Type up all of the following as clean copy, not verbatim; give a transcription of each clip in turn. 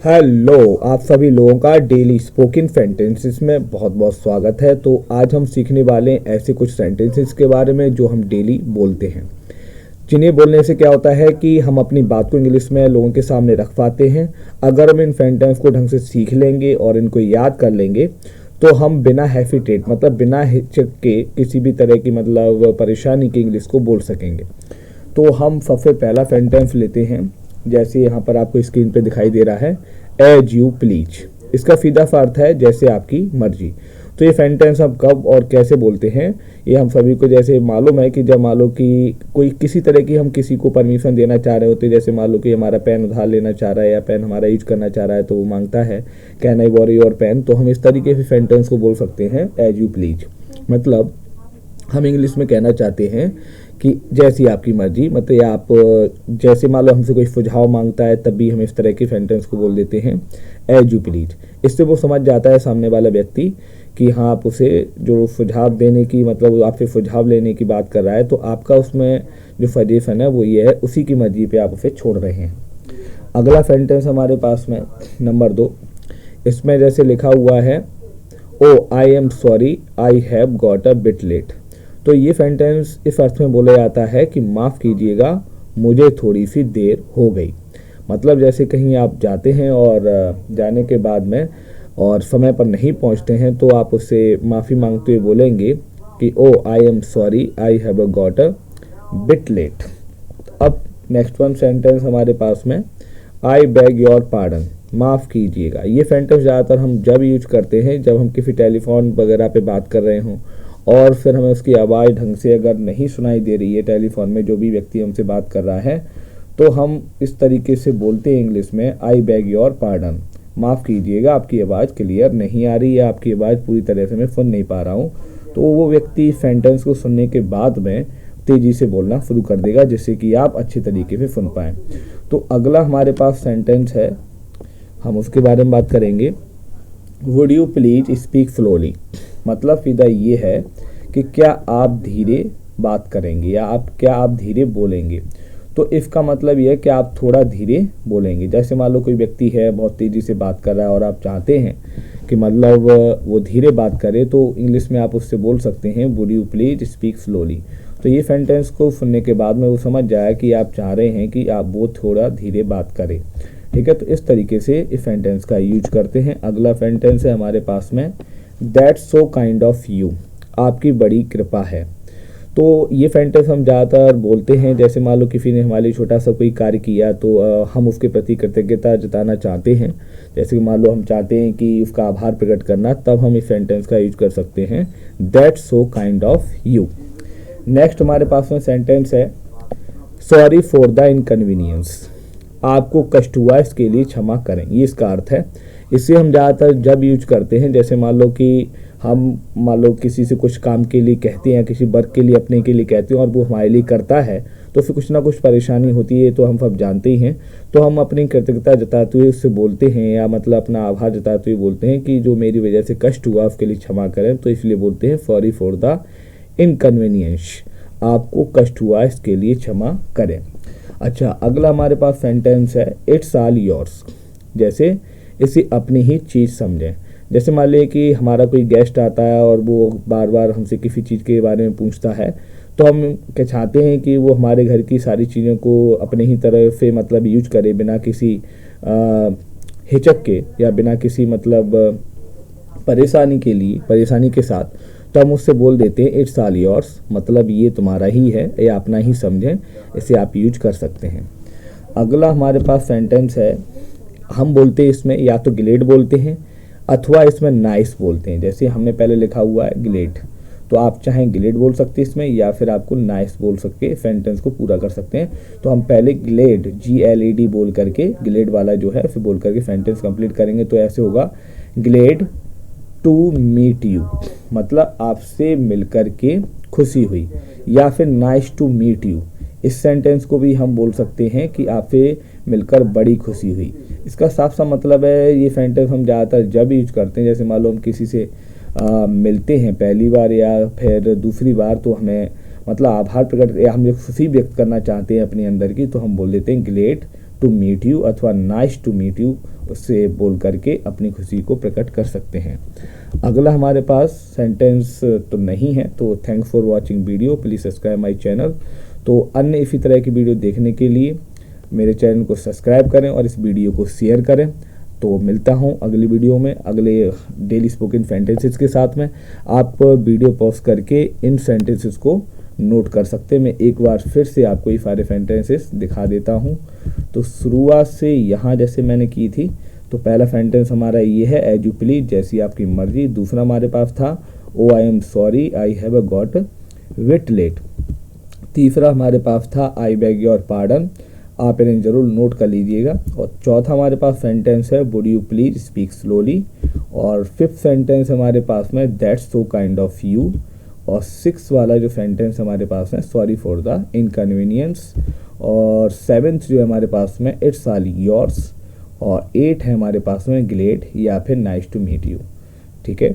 Hello, आप सभी लोगों का डेली स्पोकन सेंटेंसेस में बहुत बहुत स्वागत है। तो आज हम सीखने वाले हैं ऐसे कुछ सेंटेंसेस के बारे में जो हम डेली बोलते हैं, जिन्हें बोलने से क्या होता है कि हम अपनी बात को इंग्लिश में लोगों के सामने रख पाते हैं। अगर हम इन सेंटेंस को ढंग से सीख लेंगे और इनको याद कर लेंगे तो हम बिना हेफिटेट मतलब बिना हिचक के किसी भी तरह की मतलब परेशानी के इंग्लिश को बोल सकेंगे। तो हम सबसे पहला सेंटेंस लेते हैं, जैसे यहाँ पर आपको स्क्रीन पे दिखाई दे रहा है, एज यू प्लीज। इसका सीधा सा अर्थ है जैसे आपकी मर्जी। तो ये सेंटेंस हम कब और कैसे बोलते हैं, ये हम सभी को जैसे मालूम है कि जब मान लो कि कोई किसी तरह की हम किसी को परमिशन देना चाह रहे होते, जैसे मान लो कि हमारा पेन उधार लेना चाह रहा है या पेन हमारा यूज करना चाह रहा है, तो वो मांगता है can I borrow your pen, तो हम इस तरीके से सेंटेंस को बोल सकते हैं एज यू प्लीज। मतलब हम इंग्लिश में कहना चाहते हैं कि जैसी आपकी मर्जी, मतलब या आप जैसे मान लो हमसे कोई सुझाव मांगता है तब भी हम इस तरह के सेंटेंस को बोल देते हैं एज यू प्लीज। इससे वो समझ जाता है सामने वाला व्यक्ति कि हाँ, आप उसे जो सुझाव देने की मतलब आपसे सुझाव लेने की बात कर रहा है, तो आपका उसमें जो सजेशन है वो ये है, उसी की मर्जी पे आप उसे छोड़ रहे हैं। अगला सेंटेंस हमारे पास में नंबर 2, इसमें जैसे लिखा हुआ है, oh I am sorry I have got a bit late. तो ये सेंटेंस इस अर्थ में बोला जाता है कि माफ़ कीजिएगा, मुझे थोड़ी सी देर हो गई। मतलब जैसे कहीं आप जाते हैं और जाने के बाद में और समय पर नहीं पहुंचते हैं, तो आप उससे माफ़ी मांगते हुए बोलेंगे कि oh I am sorry I have got a bit late. अब नेक्स्ट वन सेंटेंस हमारे पास में, आई बैग योर पार्डन, माफ़ कीजिएगा। ये सेंटेंस ज़्यादातर हम जब यूज करते हैं जब हम किसी टेलीफोन वगैरह पे बात कर रहे हों और फिर हमें उसकी आवाज़ ढंग से अगर नहीं सुनाई दे रही है टेलीफोन में, जो भी व्यक्ति हमसे बात कर रहा है, तो हम इस तरीके से बोलते हैं इंग्लिश में, आई बैग योर पार्डन, माफ़ कीजिएगा, आपकी आवाज़ क्लियर नहीं आ रही है, आपकी आवाज़ पूरी तरह से मैं सुन नहीं पा रहा हूँ। तो वो व्यक्ति सेंटेंस को सुनने के बाद में तेज़ी से बोलना शुरू कर देगा, जिससे कि आप अच्छे तरीके से सुन पाएँ। तो अगला हमारे पास सेंटेंस है, हम उसके बारे में बात करेंगे, would you please speak slowly. मतलब सीधा ये है कि क्या आप धीरे बात करेंगे या क्या आप धीरे बोलेंगे। तो इसका मतलब ये है कि आप थोड़ा धीरे बोलेंगे। जैसे मान लो कोई व्यक्ति है बहुत तेज़ी से बात कर रहा है और आप चाहते हैं कि मतलब वो धीरे बात करे, तो इंग्लिश में आप उससे बोल सकते हैं would you please speak slowly. तो ये सेंटेंस को सुनने के बाद में वो समझ जाए कि आप चाह रहे हैं कि आप वो थोड़ा धीरे बात करें। ठीक है, तो इस तरीके से इस सेंटेंस का यूज करते हैं। अगला सेंटेंस है हमारे पास में, that's so kind of you, आपकी बड़ी कृपा है। तो ये सेंटेंस हम ज़्यादातर बोलते हैं जैसे मान लो किसी ने हमारे लिए छोटा सा कोई कार्य किया, तो हम उसके प्रति कृतज्ञता जताना चाहते हैं। जैसे कि मान लो हम चाहते हैं कि उसका आभार प्रकट करना, तब हम इस सेंटेंस का यूज कर सकते हैं, that's so kind of you. Next हमारे पास में सेंटेंस है, सॉरी फॉर द इनकन्वीनियंस, आपको कष्ट हुआ इसके लिए क्षमा करें। ये इसका अर्थ है। इसे हम ज़्यादातर जब यूज करते हैं, जैसे मान लो कि हम मान लो किसी से कुछ काम के लिए कहते हैं, किसी वर्क के लिए अपने के लिए कहते हैं और वो हमारे लिए करता है, तो फिर कुछ ना कुछ परेशानी होती है, तो हम सब जानते ही हैं। तो हम अपनी कृतज्ञता जताते हुए उससे बोलते हैं या मतलब अपना आभार जताते हुए बोलते हैं कि जो मेरी वजह से कष्ट हुआ उसके लिए क्षमा करें। तो इसलिए बोलते हैं सॉरी फॉर द इनकन्वीनियंस, आपको कष्ट हुआ इसके लिए क्षमा करें। अच्छा, अगला हमारे पास सेंटेंस है, इट्स ऑल योर्स। जैसे इसे अपनी ही चीज़ समझें। जैसे मान लें कि हमारा कोई गेस्ट आता है और वो बार बार हमसे किसी चीज़ के बारे में पूछता है, तो हम क्या चाहते हैं कि वो हमारे घर की सारी चीज़ों को अपने ही तरह से मतलब यूज करे, बिना किसी हिचक के या बिना किसी मतलब परेशानी के साथ। तो हम उससे बोल देते हैं इट्स ऑल योर्स, मतलब ये तुम्हारा ही है या अपना ही समझें, इसे आप यूज कर सकते हैं। अगला हमारे पास सेंटेंस है, हम बोलते हैं इसमें या तो ग्लेड बोलते हैं अथवा इसमें नाइस बोलते हैं। जैसे हमने पहले लिखा हुआ है ग्लेड, तो आप चाहें ग्लेड बोल सकते हैं इसमें या फिर आपको नाइस बोल सकते सेंटेंस को पूरा कर सकते हैं। तो हम पहले ग्लेड GLED बोल करके ग्लेड वाला जो है फिर बोल करके सेंटेंस कंप्लीट करेंगे। तो ऐसे होगा, ग्लेड टू मीट यू, मतलब आपसे मिलकर के खुशी हुई, या फिर नाइस टू मीट यू। इस सेंटेंस को भी हम बोल सकते हैं कि आपसे मिलकर बड़ी खुशी हुई। इसका साफ सा मतलब है, ये सेंटेंस हम ज़्यादातर जब यूज करते हैं, जैसे मान लो हम किसी से मिलते हैं पहली बार या फिर दूसरी बार, तो हमें मतलब आभार प्रकट या हम खुशी व्यक्त करना चाहते हैं अपने अंदर की, तो हम बोल देते हैं ग्लेड टू मीट यू अथवा नाइस टू मीट यू से बोल करके अपनी खुशी को प्रकट कर सकते हैं। अगला हमारे पास सेंटेंस तो नहीं है, तो thanks for watching video, please subscribe my channel. तो अन्य इसी तरह की वीडियो देखने के लिए मेरे चैनल को सब्सक्राइब करें और इस वीडियो को शेयर करें। तो मिलता हूँ अगली वीडियो में अगले डेली स्पोकन सेंटेंसेस के साथ में। आप वीडियो पॉज करके इन सेंटेंसेस को नोट कर सकते हैं। मैं एक बार फिर से आपको ये सारे सेंटेंसेस दिखा देता हूँ। तो शुरुआत से यहाँ जैसे मैंने की थी, तो पहला सेंटेंस हमारा ये है, एज यू प्लीज, जैसी आपकी मर्जी। दूसरा हमारे पास था, oh I am sorry I have got bit late. तीसरा हमारे पास था, आई बेग योर पार्डन, आप इन्हें जरूर नोट कर लीजिएगा। और चौथा हमारे पास सेंटेंस है, would you please speak slowly. और फिफ्थ सेंटेंस हमारे पास में, that's so kind of you. और सिक्स वाला जो सेंटेंस हमारे पास है, सॉरी फॉर द इनकन्वीनियंस। और सेवेंथ जो है हमारे पास में, इट्स ऑल योर्स। और 8 है हमारे पास में, ग्लेड या फिर नाइस टू मीट यू। ठीक है,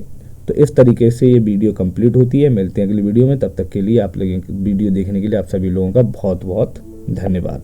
तो इस तरीके से ये वीडियो कंप्लीट होती है। मिलते हैं अगली वीडियो में, तब तक के लिए आप लोगों वीडियो देखने के लिए आप सभी लोगों का बहुत बहुत धन्यवाद।